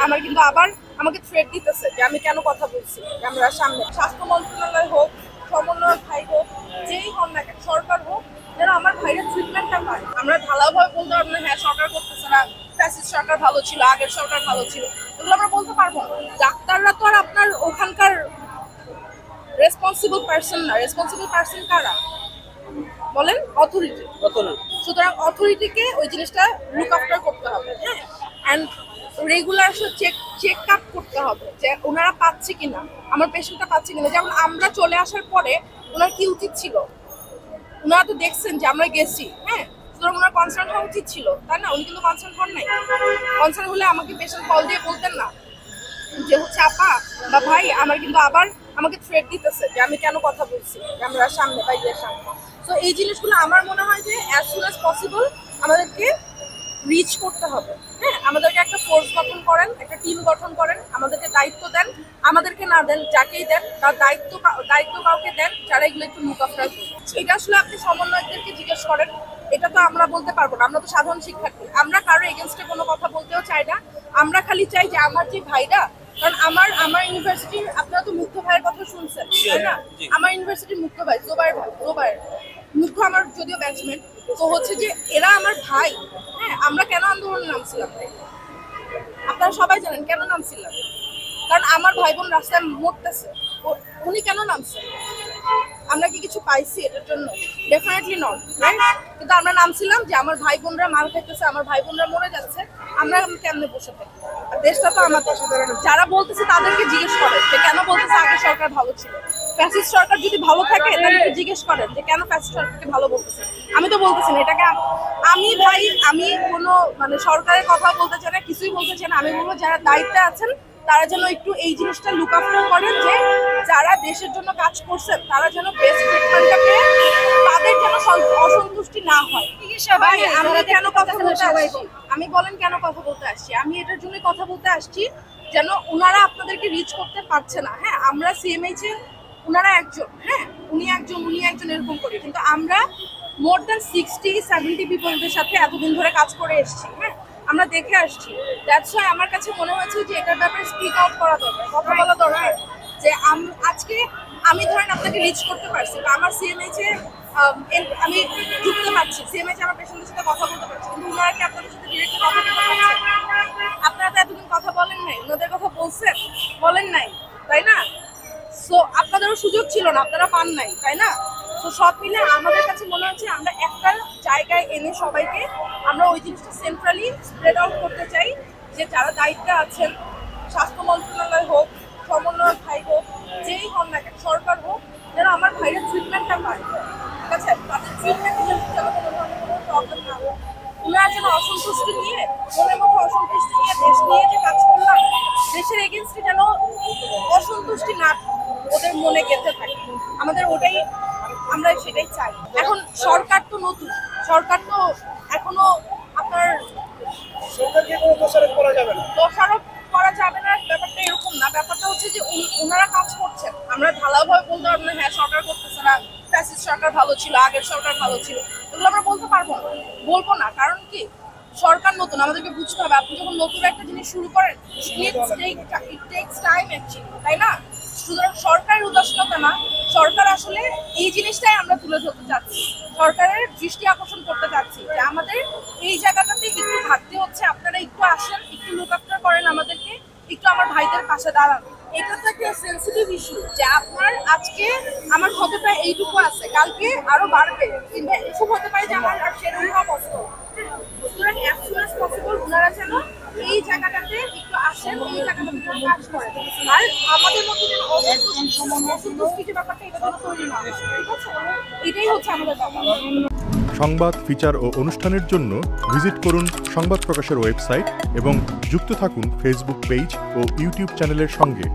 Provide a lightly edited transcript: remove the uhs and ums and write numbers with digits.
আমার কিন্তু আবার আমাকে থ্রেট দিতেছে যে আমি কেন কথা বলছি ক্যামেরার সামনে। স্বাস্থ্য মন্ত্রণালয় হোক, সমন্বয় ভাই হোক, যেই হন না কেন, সরকার হোক, যেন আমার ভাইয়ের ট্রিটমেন্টটা পায়। আমরা ঢালাওভাবে বলতে পারবো না হ্যাঁ সরকার করতেছে না, ফ্যাসিস্ট সরকার ভালো ছিল, আগের সরকার ভালো ছিল, এগুলো আমরা বলতে পারবো না। ডাক্তাররা তো আর আপনার ওখানকার রেসপন্সিবল পার্সন না। রেসপন্সিবল পার্সন কারা বলেন? অথরিটি। সুতরাং অথরিটিকে ওই জিনিসটা লুক আফটার করতে হবে, হ্যাঁ, অ্যান্ড রেগুলার চেক আপ করতে হবে যে ওনারা পাচ্ছে কিনা, আমার পেশেন্টটা পাচ্ছে কিনা। যেমন আমরা চলে আসার পরে ওনার কি উচিত ছিল, ওনারা তো দেখছেন যে আমরা গেছি, হ্যাঁ, সুতরাং ওনার কনসার্ন হওয়া উচিত ছিল, তাই না? উনি কিন্তু কনসার্ন হন নাই। কনসার্ন হলে আমাকে পেশেন্ট কল দিয়ে বলতেন না যে হচ্ছে আপা বা ভাই আমার কিন্তু আবার আমাকে থ্রেট দিতেছে যে আমি কেন কথা বলছি ক্যামেরার সামনে বা ইয়ের সামনে। তো এই জিনিসগুলো আমার মনে হয় যে অ্যাজ সুন অ্যাজ পসিবল আমাদেরকে রিচ করতে হবে, হ্যাঁ। আমাদেরকে একটা ফোর্স গঠন করেন, একটা টিম গঠন করেন, আমাদেরকে দায়িত্ব দেন, আমাদেরকে না দেন যাকেই দেন তার দায়িত্ব কাউকে দেন যারা এগুলো একটু লুক আফটার করবে। এটা আসলে আপনি সমন্বয়কদেরকে জিজ্ঞেস করেন, এটা তো আমরা বলতে পারবো না, আমরা তো সাধারণ শিক্ষার্থী, আমরা কারো এগেনস্টে কোনো কথা বলতেও চাই না। আমরা খালি চাই যে আমার যে ভাইরা, কারণ আমার ইউনিভার্সিটির, আপনারা তো মুক্ত ভাইয়ের কথা শুনছেন তাই না? আমার ইউনিভার্সিটির মুক্ত ভাই জোবায়ের মুখ্য আমার যদিও ব্যাচমেট, তো হচ্ছে যে এরা আমার ভাই, হ্যাঁ। আমরা কেন আন্দোলনে নামছিলাম আপনারা সবাই জানেন, কেন নামছিলাম? কারণ আমার ভাই বোন রাস্তায় মরতেছে, উনি কেন নামছেন? আমরা কি কিছু পাইছি এটার জন্য? Definitely not, right? কিন্তু আমরা নামছিলাম যে আমার ভাই বোনরা মার খাইতেছে, আমার ভাই বোনরা মরে যাচ্ছে, আমরা কেমনে বসে থাকি? আর দেশটা তো আমাদের। যারা বলতেছে তাদেরকে জিজ্ঞেস করেন যে কেন বলতেছে আগের সরকার ভালো ছিল। ফ্যাসিস্ট সরকার যদি ভালো থাকে তাদেরকে জিজ্ঞেস করেন যে কেন ফ্যাসিস্ট সরকারকে ভালো বলতেছে। আমি তো বলতেছি না এটাকে, আমি কোনো মানে সরকারের কথা বলতে চাই না, কিছুই বলতে চাই না। আমি বলবো যারা দায়িত্বে আছেন তারা যেন একটু এই জিনিসটা লুক আফটার করেন যে যারা দেশের জন্য কাজ করছেন তারা যেন বেস্ট ট্রিটমেন্টটা পেয়ে তাদের যেন অসন্তুষ্টি না হয়। আমরা কেন কথা বলতে আসছি? আমি বলেন কেন কথা বলতে আসছি? আমি এটার জন্য কথা বলতে আসছি যেন ওনারা আপনাদেরকে রিচ করতে পারছে না, হ্যাঁ। আমরা সিএমএইচ এ ওনারা একজন, হ্যাঁ, উনি একজন এরকম করি, কিন্তু আমরা মোর দ্যান 60-70 পিপলদের সাথে এতদিন ধরে কাজ করে এসেছি, হ্যাঁ, আমরা দেখে আসছি। দ্যাটস ওয়াই আমার কাছে মনে হয়েছে যে এটার ব্যাপারে স্পিক আউট করা দরকার, কথা বলা দরকার। যে আজকে আমি ধরেন আপনাকে রিচ করতে পারছি বা আমার সিএমএইচ এ আমি ঢুকতে পারছি, সিএমএইচ আমার পেশেন্টের সাথে কথা বলতে পারছি, কিন্তু ওনারা কি আপনাদের সাথে ডিরেক্টলি কথা বলতে পারছেন? আপনারা তো এতদিন কথা বলেন নাই, ওনাদের কথা বলেন নাই, তাই না? সো আপনাদেরও সুযোগ ছিল না, আপনারা পান নাই, তাই না? তো সব মিলে আমাদের কাছে মনে হচ্ছে আমরা একটা জায়গায় এনে সবাইকে আমরা ওই জিনিসটা সেন্ট্রালি স্প্রেড আউট করতে চাই যে যারা দায়িত্বে আছেন, স্বাস্থ্য মন্ত্রণালয় হোক, সমন্বয় ভাই হোক, যেই হন না কেন, সরকার হোক, যেন আমার ভাইয়ের ট্রিটমেন্টটা পায়, ঠিক আছে? তাদের ট্রিটমেন্ট যেন কোনো ধরনের কোনো প্রবলেম না হোক। ওনারা যেন অসন্তুষ্টি নিয়ে, মনের মধ্যে অসন্তুষ্টি নিয়ে দেশ নিয়ে যে কাজ করলাম, দেশের এগেনস্টে যেন অসন্তুষ্টি না ওদের মনে গেঁথে থাকে। আমাদের ওটাই, আমরা সেটাই চাই। এখন সরকার তো নতুন, সরকার তো এখনো আপনার দোষারোপ করা যাবে না, ব্যাপারটা এরকম না। ব্যাপারটা হচ্ছে যে ওনারা কাজ করছেন, আমরা ঢালাওভাবে বলতে পারবো না হ্যাঁ সরকার করতেছে না, ফ্যাসিস্ট সরকার ভালো ছিল, আগের সরকার ভালো ছিল, এগুলো আমরা বলবো না। কারণ কি, সরকার নতুন, আমাদেরকে বুঝতে হবে। আপনি যখন নতুন একটা জিনিস শুরু করেন ইট টেকস টাইম অ্যাকচুয়ালি, তাই না? সুতরাং সরকারের উদাসীনতা না, সরকার আসলে এই জিনিসটাই আমরা তুলে ধরতে চাচ্ছি, সরকারের দৃষ্টি আকর্ষণ করতে চাচ্ছি যে আমাদের এই জায়গাটাতে একটু ঘাটতি হচ্ছে, আপনারা একটু আসেন, একটু লুক আফটার করেন আমাদেরকে, একটু আমার ভাইদের পাশে দাঁড়ান। এটা তো একটা সেন্সিটিভ ইস্যু যে আপনার আজকে আমার ক্ষতটা এইটুকু আছে, কালকে আরো বাড়বে, কিংবা এসব হতে পারে যে আমার আর সেরকম কষ্ট। সুতরাং অ্যাজ সুন অ্যাজ পসিবল ওনারা যেন এই জায়গাটাতে একটু আসেন, এই জায়গাটাতে কাজ করেন, আর আমাদের মধ্যে যেন অসন্তুষ্টি যে ব্যাপারটা এটা যেন তৈরি না হয়, ঠিক আছে? এটাই হচ্ছে আমাদের ব্যাপার। সংবাদ, ফিচার ও অনুষ্ঠানের জন্য ভিজিট করুন সংবাদ প্রকাশের ওয়েবসাইট এবং যুক্ত থাকুন ফেসবুক পেজ ও ইউটিউব চ্যানেলের সঙ্গে।